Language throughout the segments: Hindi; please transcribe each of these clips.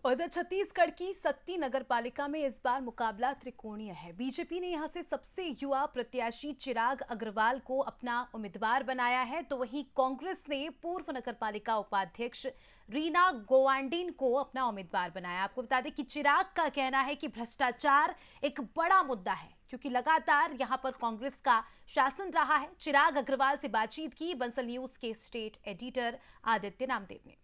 उधर छत्तीसगढ़ की सक्ती नगर पालिका में इस बार मुकाबला त्रिकोणीय है। बीजेपी ने यहां से सबसे युवा प्रत्याशी चिराग अग्रवाल को अपना उम्मीदवार बनाया है, तो वहीं कांग्रेस ने पूर्व नगर पालिका उपाध्यक्ष रीना गोवांडीन को अपना उम्मीदवार बनाया। आपको बता दें कि चिराग का कहना है कि भ्रष्टाचार एक बड़ा मुद्दा है, क्योंकि लगातार यहां पर कांग्रेस का शासन रहा है। चिराग अग्रवाल से बातचीत की बंसल न्यूज के स्टेट एडिटर आदित्य नामदेव ने।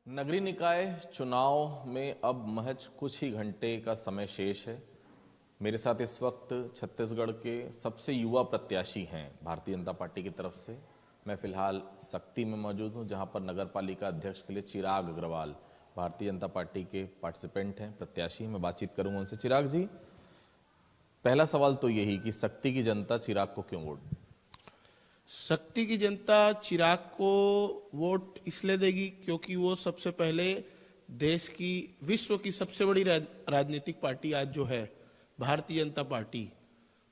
नगरीय निकाय चुनाव में अब महज कुछ ही घंटे का समय शेष है। मेरे साथ इस वक्त छत्तीसगढ़ के सबसे युवा प्रत्याशी हैं भारतीय जनता पार्टी की तरफ से। मैं फिलहाल सक्ती में मौजूद हूं, जहां पर नगर पालिका अध्यक्ष के लिए चिराग अग्रवाल भारतीय जनता पार्टी के पार्टिसिपेंट हैं, प्रत्याशी। मैं बातचीत करूंगा उनसे। चिराग जी, पहला सवाल तो यही कि सक्ती की जनता चिराग को क्यों वोट? सक्ती की जनता चिराग को वोट इसलिए देगी क्योंकि वो सबसे पहले देश की, विश्व की सबसे बड़ी राजनीतिक पार्टी आज जो है भारतीय जनता पार्टी,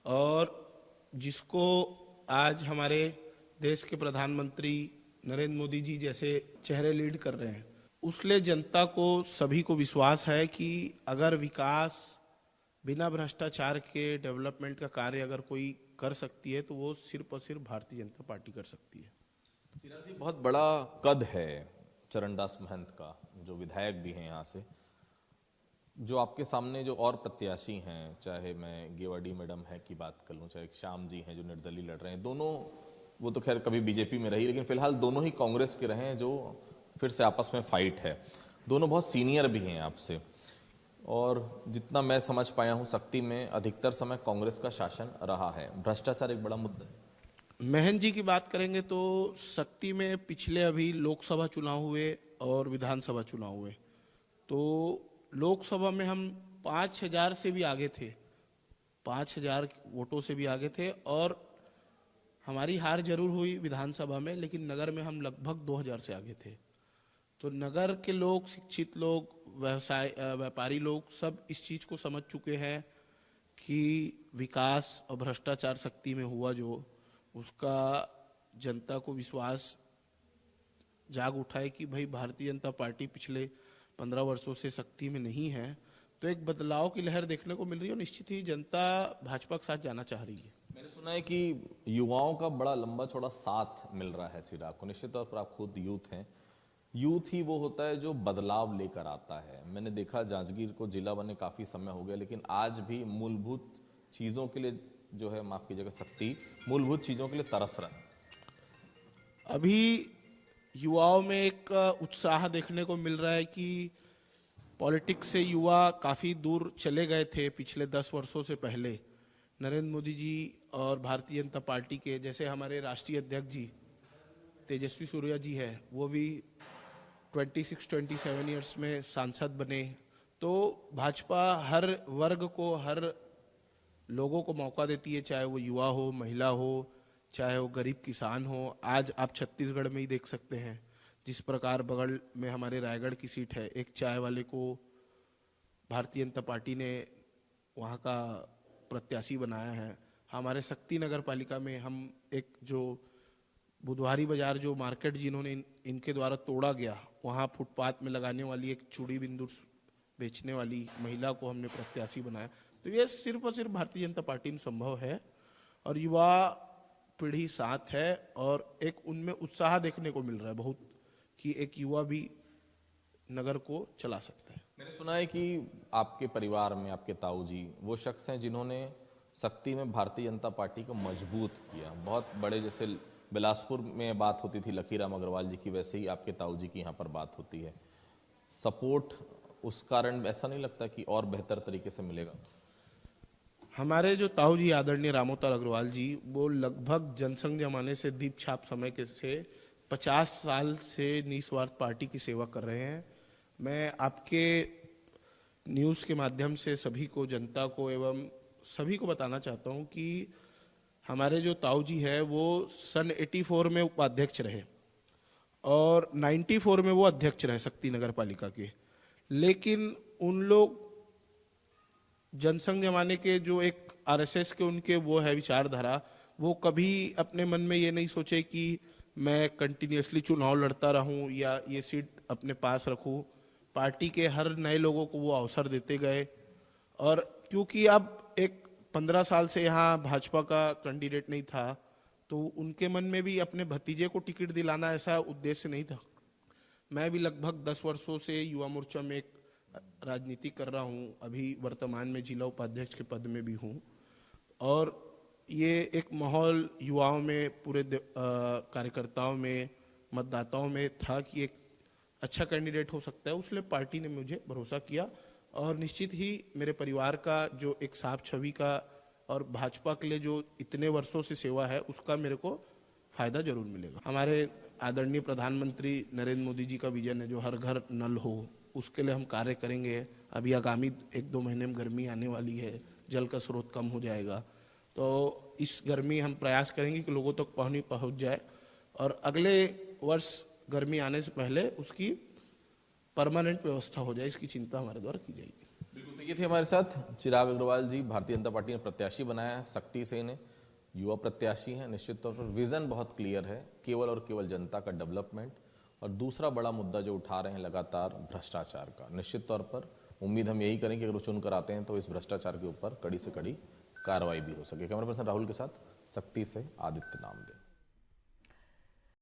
और जिसको आज हमारे देश के प्रधानमंत्री नरेंद्र मोदी जी जैसे चेहरे लीड कर रहे हैं, उसलिए जनता को, सभी को विश्वास है कि अगर विकास बिना भ्रष्टाचार के डेवलपमेंट का कार्य अगर कोई कर सकती है तो वो सिर्फ और सिर्फ भारतीय जनता पार्टी कर सकती है। चिराग जी, बहुत बड़ा कद है चरणदास महंत का, जो विधायक भी हैं यहाँ से। जो आपके सामने जो और प्रत्याशी हैं, चाहे मैं गेवाडी मैडम है की बात कर लूँ, चाहे श्याम जी हैं जो निर्दलीय लड़ रहे हैं, दोनों, वो तो खैर कभी बीजेपी में रही, लेकिन फिलहाल दोनों ही कांग्रेस के रहे हैं, जो फिर से आपस में फाइट है। दोनों बहुत सीनियर भी हैं आपसे, और जितना मैं समझ पाया हूं, सक्ती में अधिकतर समय कांग्रेस का शासन रहा है। भ्रष्टाचार एक बड़ा मुद्दा है। महन जी की बात करेंगे तो सक्ती में पिछले अभी लोकसभा चुनाव हुए और विधानसभा चुनाव हुए, तो लोकसभा में हम 5,000 से भी आगे थे, 5,000 वोटों से भी आगे थे, और हमारी हार जरूर हुई विधानसभा में, लेकिन नगर में हम लगभग 2,000 से आगे थे। तो नगर के लोग, शिक्षित लोग, व्यापारी लोग सब इस चीज को समझ चुके हैं कि विकास और भ्रष्टाचार सक्ती में हुआ, जो उसका जनता को विश्वास जाग उठा है कि भाई भारतीय जनता पार्टी पिछले 15 वर्षों से सक्ती में नहीं है, तो एक बदलाव की लहर देखने को मिल रही है और निश्चित ही जनता भाजपा के साथ जाना चाह रही है। मैंने सुना है कि युवाओं का बड़ा लंबा चौड़ा साथ मिल रहा है चिराग को। निश्चित तौर पर आप खुद यूथ हैं। यूथ ही वो होता है जो बदलाव लेकर आता है। मैंने देखा जांजगीर को जिला बने काफी समय हो गया, लेकिन आज भी मूलभूत चीजों के लिए जो है, माफ कीजिएगा, सक्ती मूलभूत चीजों के लिए तरस रहा है। अभी युवाओं में एक उत्साह देखने को मिल रहा है कि पॉलिटिक्स से युवा काफी दूर चले गए थे पिछले 10 वर्षों से पहले। नरेंद्र मोदी जी और भारतीय जनता पार्टी के, जैसे हमारे राष्ट्रीय अध्यक्ष जी तेजस्वी सूर्या जी है, वो भी 26-27 ईयर्स में सांसद बने। तो भाजपा हर वर्ग को, हर लोगों को मौका देती है, चाहे वो युवा हो, महिला हो, चाहे वो गरीब किसान हो। आज आप छत्तीसगढ़ में ही देख सकते हैं, जिस प्रकार बगल में हमारे रायगढ़ की सीट है, एक चाय वाले को भारतीय जनता पार्टी ने वहाँ का प्रत्याशी बनाया है। हमारे सक्ती नगर पालिका में हम एक जो बुधवारी बाजार जो मार्केट जिन्होंने इनके द्वारा तोड़ा गया, वहाँ फुटपाथ में लगाने वाली एक चूड़ी बिंदु बेचने वाली महिला को हमने प्रत्याशी बनाया। तो ये सिर्फ और सिर्फ भारतीय जनता पार्टी में संभव है, और युवा पीढ़ी साथ है, और एक उनमें उत्साह देखने को मिल रहा है बहुत, कि एक युवा भी नगर को चला सकता है। मैंने सुना है कि आपके परिवार में आपके ताऊ जी वो शख्स हैं जिन्होंने सक्ती में भारतीय जनता पार्टी को मजबूत किया। बहुत बड़े, जैसे बिलासपुर में बात होती थी लखीराम अग्रवाल जी की, वैसे ही आपके ताऊ जी की यहाँ पर बात होती है। सपोर्ट उस कारण ऐसा नहीं लगता कि और बेहतर तरीके से मिलेगा? हमारे जो ताऊ जी आदरणीय रामोतर अग्रवाल जी, वो लगभग जनसंघ जमाने से, दीप छाप समय के से 50 साल से निस्वार्थ पार्टी की सेवा कर रहे हैं। मैं आपके न्यूज़ के माध्यम से सभी को, जनता को एवं सभी को बताना चाहता हूं कि हमारे जो ताऊ जी है वो सन 84 में उपाध्यक्ष रहे और 94 में वो अध्यक्ष रहे सक्ती नगर पालिका के। लेकिन उन लोग जनसंघ जमाने के जो एक आरएसएस के उनके वो है विचारधारा, वो कभी अपने मन में ये नहीं सोचे कि मैं कंटिन्यूसली चुनाव लड़ता रहूं या ये सीट अपने पास रखूं। पार्टी के हर नए लोगों को वो अवसर देते गए। और क्योंकि अब एक 15 साल से यहाँ भाजपा का कैंडिडेट नहीं था, तो उनके मन में भी अपने भतीजे को टिकट दिलाना ऐसा उद्देश्य नहीं था। मैं भी लगभग 10 वर्षों से युवा मोर्चा में एक राजनीति कर रहा हूँ, अभी वर्तमान में जिला उपाध्यक्ष के पद में भी हूँ। और ये एक माहौल युवाओं में, पूरे कार्यकर्ताओं में, मतदाताओं में था कि एक अच्छा कैंडिडेट हो सकता है, उसलिए पार्टी ने मुझे भरोसा किया। और निश्चित ही मेरे परिवार का जो एक साफ छवि का और भाजपा के लिए जो इतने वर्षों से सेवा है, उसका मेरे को फायदा जरूर मिलेगा। हमारे आदरणीय प्रधानमंत्री नरेंद्र मोदी जी का विजन है जो हर घर नल हो, उसके लिए हम कार्य करेंगे। अभी आगामी 1-2 महीने में गर्मी आने वाली है, जल का स्रोत कम हो जाएगा, तो इस गर्मी हम प्रयास करेंगे कि लोगों तक पानी पहुंच जाए और अगले वर्ष गर्मी आने से पहले उसकी परमानेंट व्यवस्था हो जाए, इसकी चिंता हमारे द्वारा की जाएगी। बिल्कुल, तो ये थे हमारे साथ चिराग अग्रवाल जी, भारतीय जनता पार्टी ने प्रत्याशी बनाया है सख्ती से इन्हें, युवा प्रत्याशी हैं। निश्चित तौर पर विजन बहुत क्लियर है, केवल और केवल जनता का डेवलपमेंट। और दूसरा बड़ा मुद्दा जो उठा रहे हैं लगातार, भ्रष्टाचार का। निश्चित तौर पर उम्मीद हम यही करें कि अगर वो चुनकर आते हैं तो इस भ्रष्टाचार के ऊपर कड़ी से कड़ी कार्रवाई भी हो सके। कैमरा पर्सन राहुल के साथ सख्ती से आदित्य नामदेव।